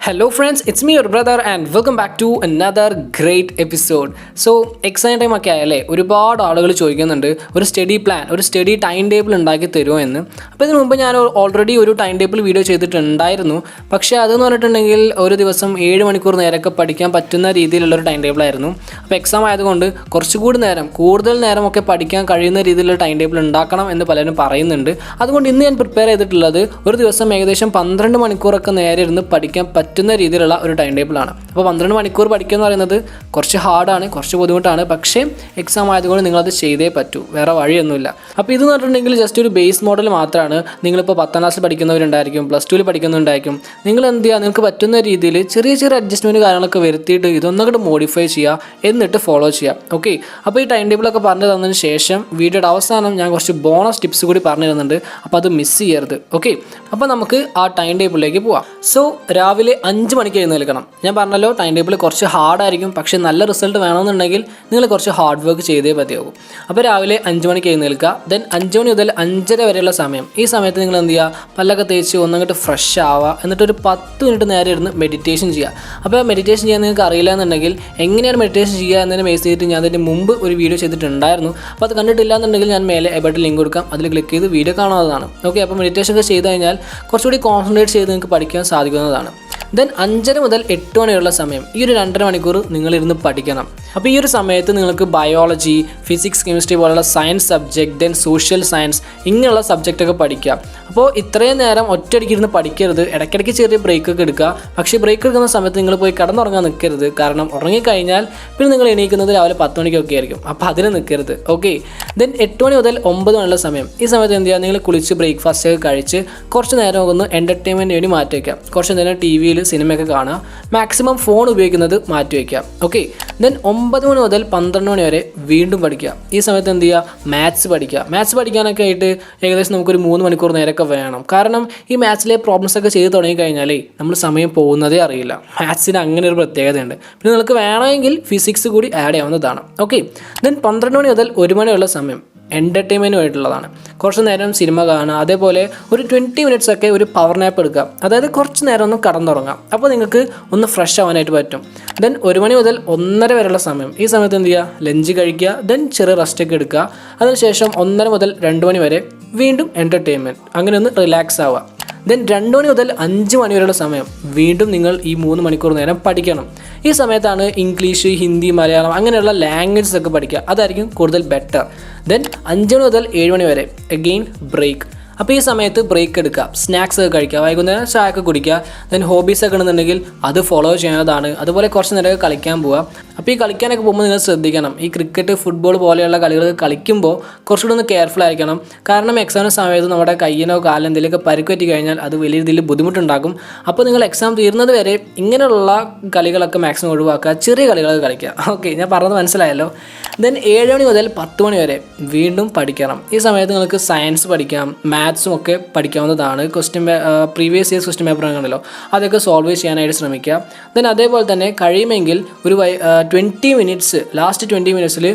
Hello friends, it's me your brother and welcome back to another great episode. So exam time ഒക്കെ ആയല്ലേ ഒരുപാട് ആളുകൾ ചോദിക്കുന്നുണ്ട് ഒരു study plan ഒരു സ്റ്റഡി ടൈം ടേബിൾ ഉണ്ടാക്കി തരുമോ എന്ന്. അപ്പോൾ ഇതിനു മുമ്പ് ഞാൻ ഓൾറെഡി ഒരു ടൈം ടേബിൾ വീഡിയോ ചെയ്തിട്ടുണ്ടായിരുന്നു. പക്ഷേ അതെന്ന് പറഞ്ഞിട്ടുണ്ടെങ്കിൽ ഒരു ദിവസം 7 മണിക്കൂർ നേരമൊക്കെ പഠിക്കാൻ പറ്റുന്ന രീതിയിലുള്ളൊരു ടൈം ടേബിൾ ആയിരുന്നു. അപ്പോൾ എക്സാം ആയതുകൊണ്ട് കുറച്ചുകൂടി നേരം കൂടുതൽ നേരമൊക്കെ പഠിക്കാൻ കഴിയുന്ന രീതിയിലുള്ള ടൈം ടേബിൾ ഉണ്ടാക്കണം എന്ന് പലരും പറയുന്നുണ്ട്. അതുകൊണ്ട് ഇന്ന് ഞാൻ പ്രിപ്പയർ ചെയ്തിട്ടുള്ളത് ഒരു ദിവസം ഏകദേശം 12 മണിക്കൂറൊക്കെ നേരെ ഇരുന്ന് പഠിക്കാൻ പറ്റുന്ന രീതിയിലുള്ള ഒരു ടൈം ടേബിളാണ്. അപ്പോൾ 12 മണിക്കൂർ പഠിക്കുക എന്ന് പറയുന്നത് കുറച്ച് ഹാർഡാണ്, കുറച്ച് ബുദ്ധിമുട്ടാണ്. പക്ഷേ എക്സാം ആയതുകൊണ്ട് നിങ്ങളത് ചെയ്തേ പറ്റൂ, വേറെ വഴിയൊന്നുമില്ല. അപ്പോൾ ഇതെന്ന് പറഞ്ഞിട്ടുണ്ടെങ്കിൽ ജസ്റ്റ് ഒരു ബേസ് മോഡൽ മാത്രമാണ്. നിങ്ങളിപ്പോൾ 10ാം ക്ലാസ്സിൽ പഠിക്കുന്നവരുണ്ടായിരിക്കും, +2 പഠിക്കുന്നുണ്ടായിരിക്കും. നിങ്ങൾ എന്ത് ചെയ്യുക, നിങ്ങൾക്ക് പറ്റുന്ന രീതിയിൽ ചെറിയ ചെറിയ അഡ്ജസ്റ്റ്മെൻറ്റ് കാര്യങ്ങളൊക്കെ വരുത്തിയിട്ട് ഇതൊന്നങ്ങോട്ട് മോഡിഫൈ ചെയ്യുക, എന്നിട്ട് ഫോളോ ചെയ്യുക. ഓക്കെ, അപ്പോൾ ഈ ടൈം ടേബിളൊക്കെ പറഞ്ഞു തന്നതിന് ശേഷം വീഡിയോയുടെ അവസാനം ഞാൻ കുറച്ച് ബോണസ് ടിപ്സ് കൂടി പറഞ്ഞു തരുന്നുണ്ട്. അപ്പോൾ അത് മിസ് ചെയ്യരുത്. ഓക്കെ, അപ്പോൾ നമുക്ക് ആ ടൈം ടേബിളിലേക്ക് പോവാം. സോ രാവിലെ 5 മണിക്ക് എഴുന്നേൽക്കണം. ഞാൻ പറഞ്ഞല്ലോ ടൈം ടേബിൾ കുറച്ച് ഹാർഡായിരിക്കും, പക്ഷേ നല്ല റിസൾട്ട് വേണമെന്നുണ്ടെങ്കിൽ നിങ്ങൾ കുറച്ച് ഹാർഡ് വർക്ക് ചെയ്തേ മതിയാകും. അപ്പോൾ രാവിലെ 5 മണിക്ക് എഴുന്നേൽക്കുക. ദെൻ 5 മണി മുതൽ 5:30 വരെയുള്ള സമയം, ഈ സമയത്ത് നിങ്ങൾ എന്ത് ചെയ്യുക, പല്ലൊക്കെ തേച്ച് ഒന്നങ്ങോട്ട് ഫ്രഷ് ആവുക. എന്നിട്ട് ഒരു 10 മിനിറ്റ് നേരെ ഇരുന്ന് മെഡിറ്റേഷൻ ചെയ്യുക. അപ്പോൾ മെഡിറ്റേഷൻ ചെയ്യാൻ നിങ്ങൾക്ക് അറിയില്ല എന്നുണ്ടെങ്കിൽ എങ്ങനെയാണ് മെഡിറ്റേഷൻ ചെയ്യുക എന്നതിനെ ബേസ് ചെയ്തിട്ട് ഞാൻ അതിന് മുമ്പ് ഒരു വീഡിയോ ചെയ്തിട്ടുണ്ടായിരുന്നു. അപ്പോൾ അത് കണ്ടിട്ടില്ല എന്നുണ്ടെങ്കിൽ ഞാൻ മേലെ എബട്ട് ലിങ്ക് കൊടുക്കാം, അതിൽ ക്ലിക്ക് ചെയ്ത് വീഡിയോ കാണാവുന്നതാണ്. ഓക്കെ, അപ്പോൾ മെഡിറ്റേഷൻ ഒക്കെ ചെയ്ത് കഴിഞ്ഞാൽ കുറച്ചുകൂടി കോൺസെൻട്രേറ്റ് ചെയ്ത് നിങ്ങൾക്ക് പഠിക്കാൻ സാധിക്കുന്നതാണ്. ദെൻ 5:30 മുതൽ 8 മണിയുള്ള സമയം, ഈ ഒരു 2.5 മണിക്കൂർ നിങ്ങളിരുന്ന് പഠിക്കണം. അപ്പോൾ ഈ ഒരു സമയത്ത് നിങ്ങൾക്ക് ബയോളജി, ഫിസിക്സ്, കെമിസ്ട്രി പോലുള്ള science subject, then social science ഇങ്ങനെയുള്ള സബ്ജക്റ്റൊക്കെ പഠിക്കുക. അപ്പോൾ ഇത്രയും നേരം ഒറ്റയടിക്ക് ഇരുന്ന് പഠിക്കരുത്, ഇടയ്ക്കിടയ്ക്ക് ചെറിയ ബ്രേക്കൊക്കെ എടുക്കുക. പക്ഷേ ബ്രേക്ക് എടുക്കുന്ന സമയത്ത് നിങ്ങൾ പോയി കിടന്നുറങ്ങാൻ നിൽക്കരുത്. കാരണം ഉറങ്ങിക്കഴിഞ്ഞാൽ പിന്നെ നിങ്ങൾ എണീക്കുന്നത് രാവിലെ 10 മണിക്കൊക്കെ ആയിരിക്കും. അപ്പോൾ അതിന് നിൽക്കരുത്. ഓക്കെ, ദെൻ 8 മണി മുതൽ 9 മണിയുള്ള സമയം, ഈ സമയത്ത് എന്ത് ചെയ്യുക, നിങ്ങൾ കുളിച്ച് ബ്രേക്ക്ഫാസ്റ്റ് ഒക്കെ കഴിച്ച് കുറച്ച് നേരം ഒന്ന് എൻ്റർടൈൻമെൻറ്റ് വേണ്ടി മാറ്റി വയ്ക്കുക. കുറച്ച് നേരം ടി വിയിൽ സിനിമയൊക്കെ കാണുക, മാക്സിമം ഫോൺ ഉപയോഗിക്കുന്നത് മാറ്റി വയ്ക്കുക. ഓക്കെ, ദെൻ 9 മണി മുതൽ 12 മണി വരെ വീണ്ടും പഠിക്കുക. ഈ സമയത്ത് എന്ത് ചെയ്യുക, മാത്സ് പഠിക്കുക. മാത്സ് പഠിക്കാനൊക്കെ ആയിട്ട് ഏകദേശം നമുക്കൊരു 3 മണിക്കൂർ നേരമൊക്കെ വേണം. കാരണം ഈ മാത്സിലെ പ്രോബ്ലംസ് ഒക്കെ ചെയ്ത് തുടങ്ങിക്കഴിഞ്ഞാലേ നമ്മൾ സമയം പോകുന്നതേ അറിയില്ല. മാത്സിന് അങ്ങനെ ഒരു പ്രത്യേകതയുണ്ട്. പിന്നെ നിങ്ങൾക്ക് വേണമെങ്കിൽ ഫിസിക്സ് കൂടി ആഡ് ചെയ്യാവുന്നതാണ്. ഓക്കെ, ദെൻ 12 മണി മുതൽ 1 മണിയുള്ള സമയം എൻ്റർടൈൻമെൻറ്റുമായിട്ടുള്ളതാണ്. കുറച്ച് നേരം സിനിമ കാണുക, അതേപോലെ ഒരു 20 മിനിറ്റ്സ് ഒക്കെ ഒരു പവർ നാപ്പ് എടുക്കുക. അതായത് കുറച്ച് നേരം ഒന്ന് കടന്നുറങ്ങാം. അപ്പോൾ നിങ്ങൾക്ക് ഒന്ന് ഫ്രഷ് ആവാനായിട്ട് പറ്റും. ദെൻ 1 മണി മുതൽ 1:30 വരെയുള്ള സമയം, ഈ സമയത്ത് എന്ത് ചെയ്യുക, ലഞ്ച് കഴിക്കുക. ദെൻ ചെറിയ റെസ്റ്റൊക്കെ എടുക്കുക. അതിനുശേഷം 1:30 മുതൽ 2 മണി വരെ വീണ്ടും എൻ്റർടൈൻമെൻറ്റ്, അങ്ങനെ ഒന്ന് റിലാക്സ് ആവുക. ദെൻ 2 മണി മുതൽ 5 മണി വരെയുള്ള സമയം വീണ്ടും നിങ്ങൾ ഈ 3 മണിക്കൂർ നേരം പഠിക്കണം. ഈ സമയത്താണ് ഇംഗ്ലീഷ്, ഹിന്ദി, മലയാളം അങ്ങനെയുള്ള ലാംഗ്വേജസ് ഒക്കെ പഠിക്കുക. അതായിരിക്കും കൂടുതൽ ബെറ്റർ. ദെൻ 5 മണി മുതൽ 7 മണി വരെ അഗെയിൻ ബ്രേക്ക്. അപ്പോൾ ഈ സമയത്ത് ബ്രേക്ക് എടുക്കുക, സ്നാക്സ് ഒക്കെ കഴിക്കുക, വൈകുന്നേരം ചായ ഒക്കെ കുടിക്കുക. ദെൻ ഹോബീസ് ഒക്കെ ഉണ്ടെന്നുണ്ടെങ്കിൽ അത് ഫോളോ ചെയ്യുന്നതാണ്. അതുപോലെ കുറച്ച് നേരമൊക്കെ കളിക്കാൻ പോവുക. അപ്പോൾ ഈ കളിക്കാനൊക്കെ പോകുമ്പോൾ നിങ്ങൾ ശ്രദ്ധിക്കണം, ഈ ക്രിക്കറ്റ്, ഫുട്ബോൾ പോലെയുള്ള കളികൾ കളിക്കുമ്പോൾ കുറച്ചുകൂടി ഒന്ന് കെയർഫുൾ ആയിരിക്കണം. കാരണം എക്സാമിന് സമയത്ത് നമ്മുടെ കയ്യിനോ കാലിനോ എന്തെങ്കിലുമൊക്കെ പരിക്കുപറ്റി കഴിഞ്ഞാൽ അത് വലിയ രീതിയിൽ ബുദ്ധിമുട്ടുണ്ടാകും. അപ്പോൾ നിങ്ങൾ എക്സാം തീരുന്നത് വരെ ഇങ്ങനെയുള്ള കളികളൊക്കെ മാക്സിമം ഒഴിവാക്കുക, ചെറിയ കളികളൊക്കെ കളിക്കുക. ഓക്കെ, ഞാൻ പറഞ്ഞത് മനസ്സിലായല്ലോ. ദെൻ 7 മണി മുതൽ 10 മണി വരെ വീണ്ടും പഠിക്കണം. ഈ സമയത്ത് നിങ്ങൾക്ക് സയൻസ് പഠിക്കാം, മാത്സും ഒക്കെ പഠിക്കാവുന്നതാണ്. പ്രീവിയസ് ഇയേഴ്സ് ക്വസ്റ്റ്യൻ പേപ്പർ ഉണ്ടല്ലോ, അതൊക്കെ സോൾവ് ചെയ്യാനായിട്ട് ശ്രമിക്കുക. ദെൻ അതേപോലെ തന്നെ കഴിയുമെങ്കിൽ ഒരു 20 മിനിറ്റ്സ്, ലാസ്റ്റ് 20 മിനിറ്റ്സിൽ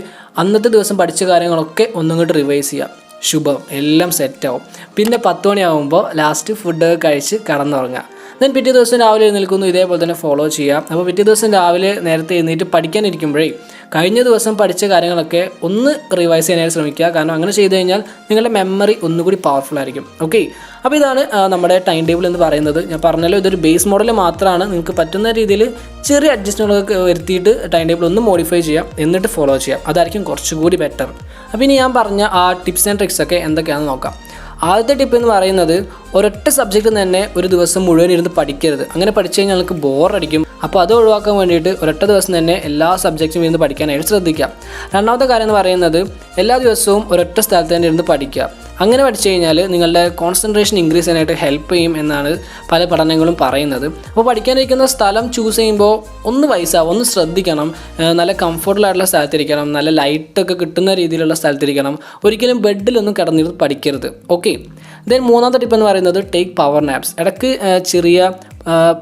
അന്നത്തെ ദിവസം പഠിച്ച കാര്യങ്ങളൊക്കെ ഒന്നുകൂടി റിവൈസ് ചെയ്യുക. ശുഭം, എല്ലാം സെറ്റാവും. പിന്നെ 10 മണിയാകുമ്പോൾ ലാസ്റ്റ് ഫുഡൊക്കെ കഴിച്ച് കടന്നുറങ്ങുക. ദെൻ പിറ്റേ ദിവസം രാവിലെ എഴുന്നേൽക്കുന്നു, ഇതേപോലെ തന്നെ ഫോളോ ചെയ്യുക. അപ്പോൾ പിറ്റേ ദിവസം രാവിലെ നേരത്തെ എഴുന്നേറ്റ് പഠിക്കാനിരിക്കുമ്പോഴേ കഴിഞ്ഞ ദിവസം പഠിച്ച കാര്യങ്ങളൊക്കെ ഒന്ന് റിവൈസ് ചെയ്യാനായിട്ട് ശ്രമിക്കുക. കാരണം അങ്ങനെ ചെയ്ത് കഴിഞ്ഞാൽ നിങ്ങളുടെ മെമ്മറി ഒന്നുകൂടി പവർഫുൾ ആയിരിക്കും. ഓക്കെ, അപ്പോൾ ഇതാണ് നമ്മുടെ ടൈം ടേബിൾ എന്ന് പറയുന്നത്. ഞാൻ പറഞ്ഞല്ലോ, ഇതൊരു ബേസ് മോഡൽ മാത്രമാണ്. നിങ്ങൾക്ക് പറ്റുന്ന രീതിയിൽ ചെറിയ അഡ്ജസ്റ്റ്മെൻറ്റുകളൊക്കെ വരുത്തിയിട്ട് ടൈം ടേബിൾ ഒന്ന് മോഡിഫൈ ചെയ്യാം, എന്നിട്ട് ഫോളോ ചെയ്യാം. അതായിരിക്കും കുറച്ചുകൂടി ബെറ്റർ. അപ്പോൾ ഇനി ഞാൻ പറഞ്ഞ ആ ടിപ്സ് ആൻഡ് ട്രിക്സ് ഒക്കെ എന്തൊക്കെയാണെന്ന് നോക്കാം. ആദ്യത്തെ ടിപ്പ് എന്ന് പറയുന്നത്, ഒരൊറ്റ സബ്ജക്റ്റ് തന്നെ ഒരു ദിവസം മുഴുവൻ ഇരുന്ന് പഠിക്കരുത്. അങ്ങനെ പഠിച്ചു കഴിഞ്ഞാൽ നിങ്ങൾക്ക് ബോറടിക്കും. അപ്പോൾ അത് ഒഴിവാക്കാൻ വേണ്ടിയിട്ട് ഒരൊറ്റ ദിവസം തന്നെ എല്ലാ സബ്ജക്റ്റും ഇരുന്ന് പഠിക്കാനായിട്ട് ശ്രദ്ധിക്കുക. രണ്ടാമത്തെ കാര്യം എന്ന് പറയുന്നത്, എല്ലാ ദിവസവും ഒരൊറ്റ സ്ഥലത്ത് തന്നെ ഇരുന്ന് പഠിക്കുക. അങ്ങനെ പഠിച്ചു കഴിഞ്ഞാൽ നിങ്ങളുടെ കോൺസെൻട്രേഷൻ ഇൻക്രീസ് ചെയ്യാനായിട്ട് ഹെൽപ്പ് ചെയ്യും എന്നാണ് പല പഠനങ്ങളും പറയുന്നത്. അപ്പോൾ പഠിക്കാനിരിക്കുന്ന സ്ഥലം ചൂസ് ചെയ്യുമ്പോൾ ഒന്ന് ശ്രദ്ധിക്കണം. നല്ല കംഫർട്ടബിൾ ആയിട്ടുള്ള സ്ഥലത്തിരിക്കണം, നല്ല ലൈറ്റൊക്കെ കിട്ടുന്ന രീതിയിലുള്ള സ്ഥലത്തിരിക്കണം. ഒരിക്കലും ബെഡിലൊന്നും കിടന്നിരുന്ന് പഠിക്കരുത്. ഓക്കെ, ദെൻ മൂന്നാമത്തെ ടിപ്പ് എന്ന് പറയുന്നത്, ടേക്ക് പവർ നാപ്സ്. ഇടയ്ക്ക് ചെറിയ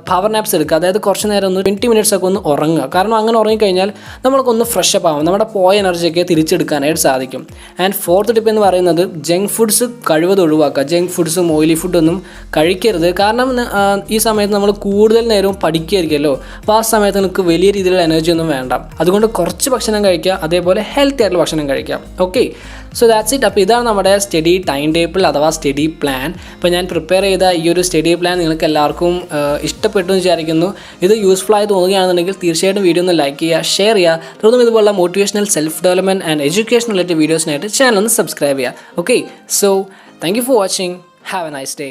പവർ നാപ്സ് എടുക്കുക. അതായത് കുറച്ച് നേരം ഒന്ന് 20 minutes ഒക്കെ ഒന്ന് ഉറങ്ങുക. കാരണം അങ്ങനെ ഉറങ്ങിക്കഴിഞ്ഞാൽ നമ്മൾക്കൊന്ന് ഫ്രഷ് അപ്പ് ആവും, നമ്മുടെ പോയ എനർജിയൊക്കെ തിരിച്ചെടുക്കാനായിട്ട് സാധിക്കും. ആൻഡ് ഫോർത്ത് ടിപ്പ് എന്ന് പറയുന്നത് ജങ്ക് ഫുഡ്സ് കഴിവത് ഒഴിവാക്കുക. ജങ്ക് ഫുഡ്സും ഓയിലി ഫുഡൊന്നും കഴിക്കരുത്. കാരണം ഈ സമയത്ത് നമ്മൾ കൂടുതൽ നേരവും പഠിക്കുകയായിരിക്കുമല്ലോ. അപ്പോൾ ആ സമയത്ത് നിങ്ങൾക്ക് വലിയ രീതിയിലുള്ള എനർജി ഒന്നും വേണ്ട. അതുകൊണ്ട് കുറച്ച് ഭക്ഷണം കഴിക്കുക, അതേപോലെ ഹെൽത്തി ആയിട്ടുള്ള ഭക്ഷണം കഴിക്കാം. Okay, so that's it. അപ്പോൾ ഇതാണ് നമ്മുടെ സ്റ്റഡി ടൈം ടേബിൾ അഥവാ സ്റ്റഡി പ്ലാൻ. അപ്പോൾ ഞാൻ പ്രിപ്പയർ ചെയ്ത ഈ ഒരു സ്റ്റഡി പ്ലാൻ നിങ്ങൾക്ക് എല്ലാവർക്കും ഇഷ്ടപ്പെട്ടു എന്ന് വിചാരിക്കുന്നു. ഇത് യൂസ്ഫുൾ ആയി തോന്നുകയാണെന്നുണ്ടെങ്കിൽ തീർച്ചയായിട്ടും വീഡിയോ ഒന്ന് ലൈക്ക് ചെയ്യുക, ഷെയർ ചെയ്യുക. തുടർന്നും ഇതുപോലുള്ള motivational, self development and education related വീഡിയോസിനായിട്ട് ചാനൽ ഒന്ന് സബ്സ്ക്രൈബ് ചെയ്യുക. Okay, so thank you for watching. Have a nice day.